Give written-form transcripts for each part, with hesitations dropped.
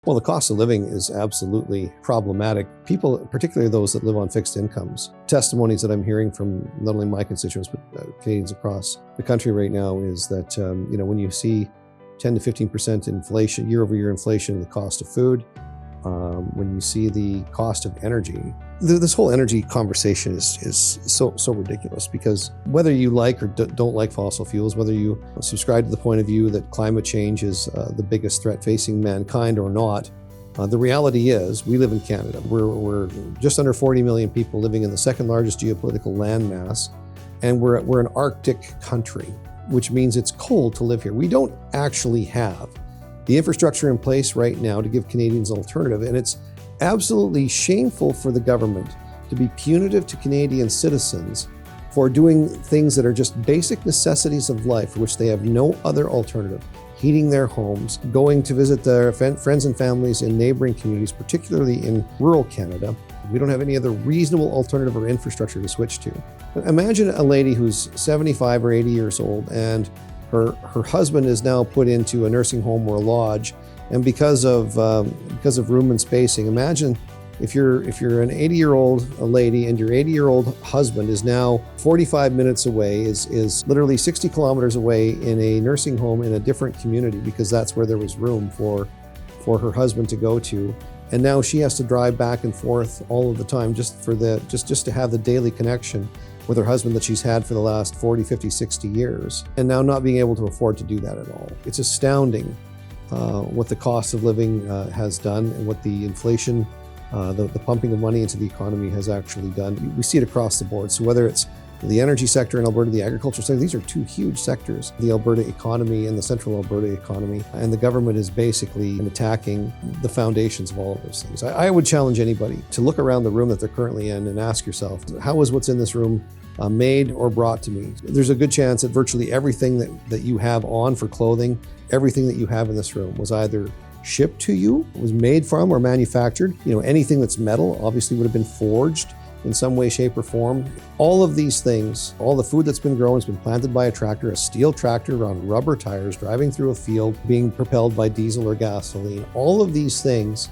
Well, the cost of living is absolutely problematic. People, particularly those that live on fixed incomes, testimonies that I'm hearing from not only my constituents, but Canadians across the country right now is that, when you see 10 to 15% inflation, year-over-year inflation in the cost of food, when you see the cost of energy, this whole energy conversation is so ridiculous, because whether you like or don't like fossil fuels, whether you subscribe to the point of view that climate change is the biggest threat facing mankind or not, the reality is we live in Canada. We're just under 40 million people living in the second largest geopolitical landmass, and we're an Arctic country, which means it's cold to live here. We don't actually have the infrastructure in place right now to give Canadians an alternative. And it's absolutely shameful for the government to be punitive to Canadian citizens for doing things that are just basic necessities of life, for which they have no other alternative. Heating their homes, going to visit their friends and families in neighboring communities, particularly in rural Canada. We don't have any other reasonable alternative or infrastructure to switch to. Imagine a lady who's 75 or 80 years old, and her husband is now put into a nursing home or a lodge, and because of room and spacing, imagine if you're an 80-year-old lady and your 80-year-old husband is now 45 minutes away, is literally 60 kilometers away in a nursing home in a different community, because that's where there was room for her husband to go to. And now she has to drive back and forth all of the time just to have the daily connection with her husband that she's had for the last 40, 50, 60 years, and now not being able to afford to do that at all. It's astounding what the cost of living has done, and what the inflation, the pumping of money into the economy has actually done. We see it across the board. So whether it's the energy sector in Alberta, the agriculture sector, these are two huge sectors, the Alberta economy and the central Alberta economy. And the government is basically attacking the foundations of all of those things. I would challenge anybody to look around the room that they're currently in and ask yourself, how is what's in this room made or brought to me? There's a good chance that virtually everything that you have on for clothing, everything that you have in this room was either shipped to you, was made from or manufactured. Anything that's metal obviously would have been forged in some way, shape, or form. All of these things, all the food that's been grown has been planted by a tractor, a steel tractor on rubber tires, driving through a field, being propelled by diesel or gasoline. All of these things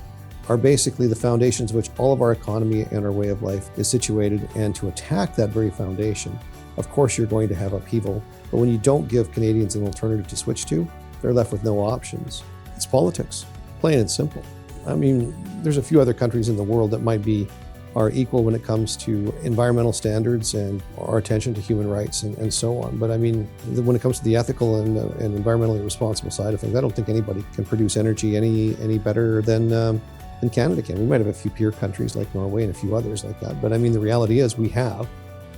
are basically the foundations of which all of our economy and our way of life is situated. And to attack that very foundation, of course, you're going to have upheaval. But when you don't give Canadians an alternative to switch to, they're left with no options. It's politics, plain and simple. I mean, there's a few other countries in the world that are equal when it comes to environmental standards and our attention to human rights and so on. But I mean, when it comes to the ethical and environmentally responsible side of things, I don't think anybody can produce energy any better than Canada can. We might have a few peer countries like Norway and a few others like that. But I mean, the reality is we have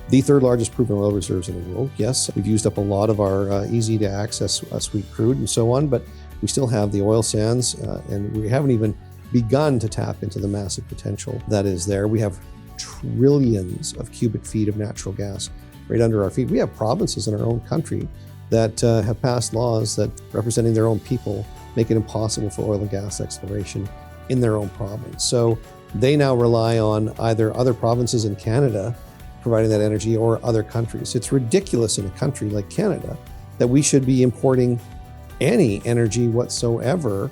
the third largest proven oil reserves in the world. Yes, we've used up a lot of our easy to access sweet crude and so on, but we still have the oil sands, and we haven't even begun to tap into the massive potential that is there. We have trillions of cubic feet of natural gas right under our feet. We have provinces in our own country that have passed laws that, representing their own people, make it impossible for oil and gas exploration in their own province. So they now rely on either other provinces in Canada providing that energy or other countries. It's ridiculous in a country like Canada that we should be importing any energy whatsoever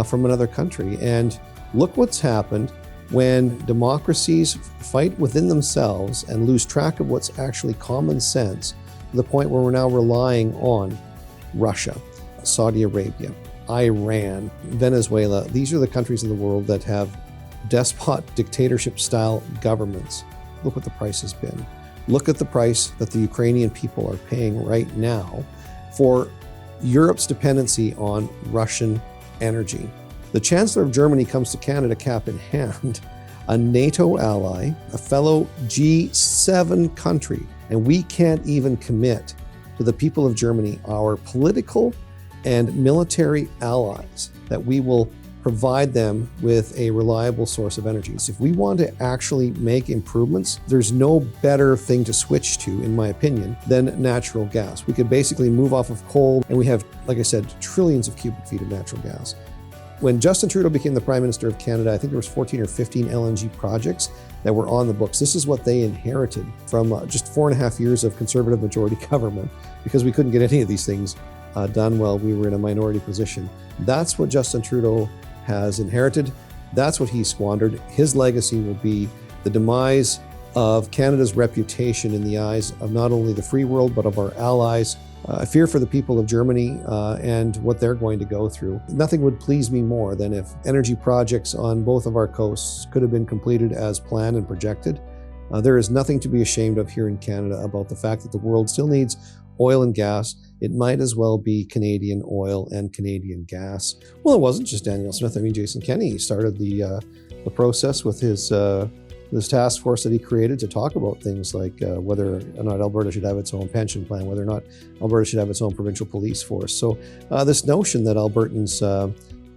from another country. And look what's happened when democracies fight within themselves and lose track of what's actually common sense, to the point where we're now relying on Russia, Saudi Arabia, Iran, Venezuela. These are the countries in the world that have despot dictatorship-style governments. Look what the price has been. Look at the price that the Ukrainian people are paying right now for Europe's dependency on Russian energy. The Chancellor of Germany comes to Canada cap in hand, a NATO ally, a fellow G7 country, and we can't even commit to the people of Germany, our political and military allies, that we will provide them with a reliable source of energy. So if we want to actually make improvements, there's no better thing to switch to, in my opinion, than natural gas. We could basically move off of coal, and we have, like I said, trillions of cubic feet of natural gas. When Justin Trudeau became the Prime Minister of Canada, I think there was 14 or 15 LNG projects that were on the books. This is what they inherited from just 4.5 years of Conservative majority government, because we couldn't get any of these things done while we were in a minority position. That's what Justin Trudeau has inherited. That's what he squandered. His legacy will be the demise of Canada's reputation in the eyes of not only the free world, but of our allies. I fear for the people of Germany and what they're going to go through. Nothing would please me more than if energy projects on both of our coasts could have been completed as planned and projected. There is nothing to be ashamed of here in Canada about the fact that the world still needs oil and gas. It might as well be Canadian oil and Canadian gas. Well, it wasn't just Daniel Smith. I mean, Jason Kenney started the process with his this task force that he created to talk about things like whether or not Alberta should have its own pension plan, whether or not Alberta should have its own provincial police force. So this notion that Albertans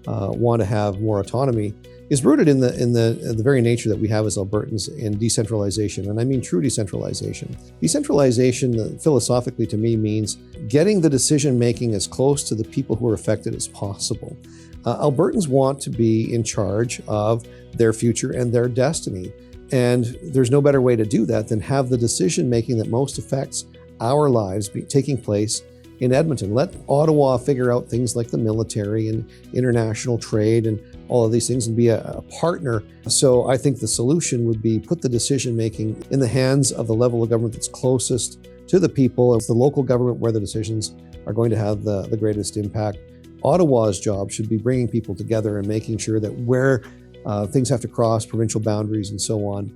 want to have more autonomy is rooted in the very nature that we have as Albertans in decentralization, and I mean true decentralization. Decentralization, philosophically to me, means getting the decision-making as close to the people who are affected as possible. Albertans want to be in charge of their future and their destiny, and there's no better way to do that than have the decision-making that most affects our lives taking place in Edmonton. Let Ottawa figure out things like the military and international trade and all of these things and be a partner. So I think the solution would be put the decision-making in the hands of the level of government that's closest to the people. It's the local government where the decisions are going to have the greatest impact. Ottawa's job should be bringing people together and making sure that where things have to cross provincial boundaries and so on,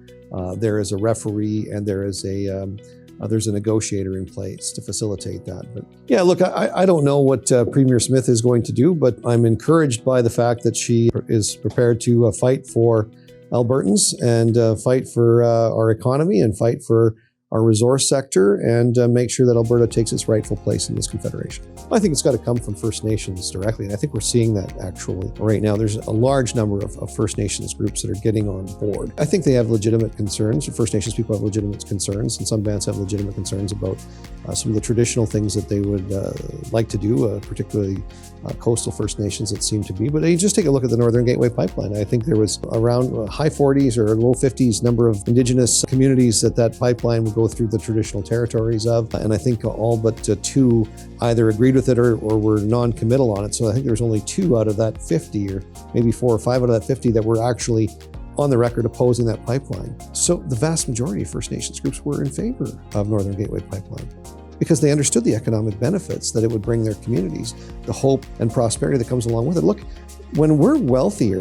there is a referee and there's a negotiator in place to facilitate that. But yeah, look, I don't know what Premier Smith is going to do, but I'm encouraged by the fact that she is prepared to fight for Albertans and fight for our economy and fight for our resource sector and make sure that Alberta takes its rightful place in this confederation. I think it's got to come from First Nations directly, and I think we're seeing that actually right now. There's a large number of First Nations groups that are getting on board. I think they have legitimate concerns. First Nations people have legitimate concerns, and some bands have legitimate concerns about some of the traditional things that they would like to do, particularly coastal First Nations that seem to be. But you just take a look at the Northern Gateway Pipeline. I think there was around high 40s or low 50s number of Indigenous communities that pipeline would go through the traditional territories of, and I think all but two either agreed with it or were non-committal on it. So I think there's only 2 out of that 50, or maybe 4 or 5 out of that 50 that were actually on the record opposing that pipeline. So the vast majority of First Nations groups were in favor of Northern Gateway Pipeline because they understood the economic benefits that it would bring their communities, the hope and prosperity that comes along with it. Look, when we're wealthier,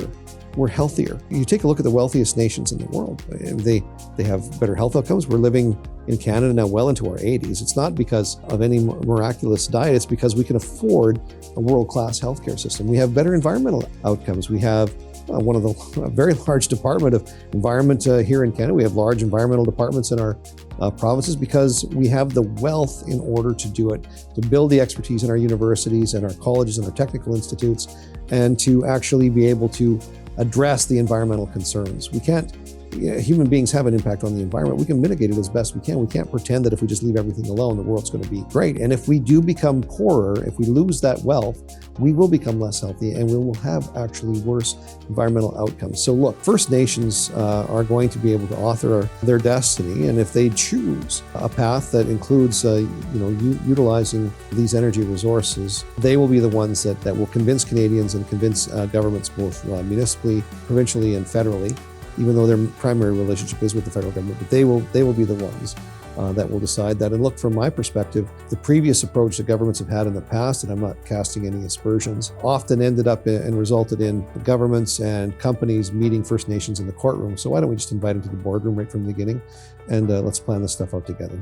we're healthier. You take a look at the wealthiest nations in the world. They have better health outcomes. We're living in Canada now well into our 80s. It's not because of any miraculous diet. It's because we can afford a world-class healthcare system. We have better environmental outcomes. We have a very large department of environment here in Canada. We have large environmental departments in our provinces because we have the wealth in order to do it, to build the expertise in our universities and our colleges and our technical institutes, and to actually be able to address the environmental concerns. We can't, human beings have an impact on the environment. We can mitigate it as best we can. We can't pretend that if we just leave everything alone, the world's going to be great. And if we do become poorer, if we lose that wealth, we will become less healthy and we will have actually worse environmental outcomes. So look, First Nations are going to be able to author their destiny, and if they choose a path that includes utilizing these energy resources, they will be the ones that will convince Canadians and convince governments both municipally, provincially, and federally, even though their primary relationship is with the federal government, but they will be the ones that will decide that. And look, from my perspective, the previous approach that governments have had in the past, and I'm not casting any aspersions, often ended up and resulted in governments and companies meeting First Nations in the courtroom. So why don't we just invite them to the boardroom right from the beginning, and let's plan this stuff out together.